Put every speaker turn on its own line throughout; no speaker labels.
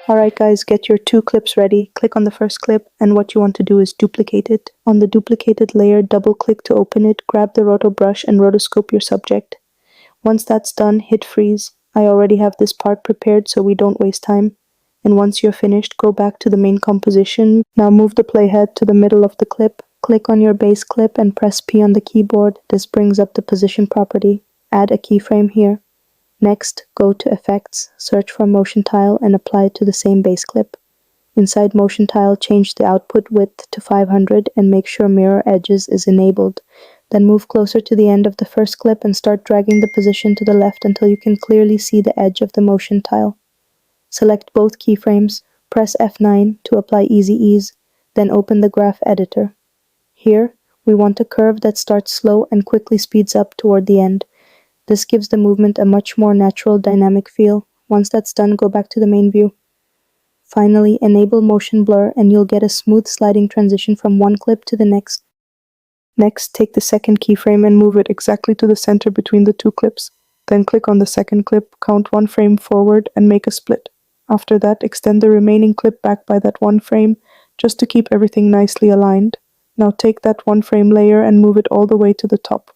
Alright guys, get your 2 clips ready. Click on the first clip, and what you want to do is duplicate it. On the duplicated layer, double click to open it, grab the roto brush and rotoscope your subject. Once that's done, hit freeze. I already have this part prepared so we don't waste time. And once you're finished, go back to the main composition. Now move the playhead to the middle of the clip. Click on your base clip and press P on the keyboard. This brings up the position property. Add a keyframe here. Next, go to Effects, search for Motion Tile and apply it to the same base clip. Inside Motion Tile, change the output width to 500 and make sure Mirror Edges is enabled. Then move closer to the end of the first clip and start dragging the position to the left until you can clearly see the edge of the motion tile. Select both keyframes, press F9 to apply Easy Ease, then open the graph editor. Here, we want a curve that starts slow and quickly speeds up toward the end. This gives the movement a much more natural, dynamic feel. Once that's done, go back to the main view. Finally, enable motion blur and you'll get a smooth sliding transition from one clip to the next. Next, take the second keyframe and move it exactly to the center between the 2 clips. Then click on the second clip, count 1 frame forward and make a split. After that, extend the remaining clip back by that 1 frame, just to keep everything nicely aligned. Now take that 1 frame layer and move it all the way to the top.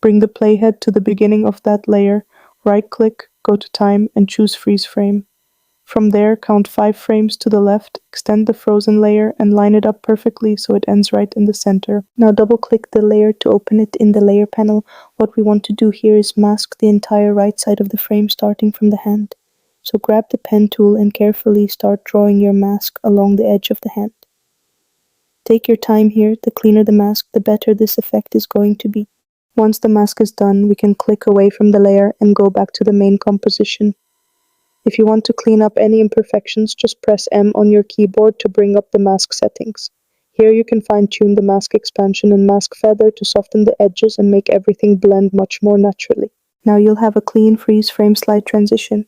Bring the playhead to the beginning of that layer, right-click, go to Time, and choose Freeze Frame. From there, count 5 frames to the left, extend the frozen layer, and line it up perfectly so it ends right in the center. Now double-click the layer to open it in the layer panel. What we want to do here is mask the entire right side of the frame starting from the hand. So grab the pen tool and carefully start drawing your mask along the edge of the hand. Take your time here. The cleaner the mask, the better this effect is going to be. Once the mask is done, we can click away from the layer and go back to the main composition. If you want to clean up any imperfections, just press M on your keyboard to bring up the mask settings. Here you can fine-tune the mask expansion and mask feather to soften the edges and make everything blend much more naturally. Now you'll have a clean freeze frame slide transition.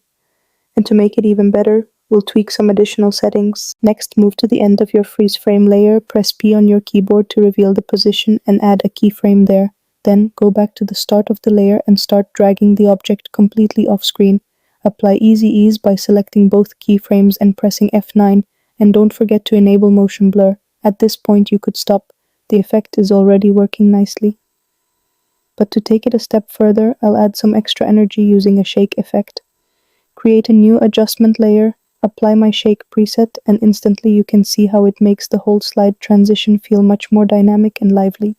And to make it even better, we'll tweak some additional settings. Next, move to the end of your freeze frame layer, press P on your keyboard to reveal the position and add a keyframe there. Then, go back to the start of the layer and start dragging the object completely off screen. Apply Easy Ease by selecting both keyframes and pressing F9, and don't forget to enable motion blur. At this point you could stop. The effect is already working nicely. But to take it a step further, I'll add some extra energy using a shake effect. Create a new adjustment layer, apply my shake preset, and instantly you can see how it makes the whole slide transition feel much more dynamic and lively.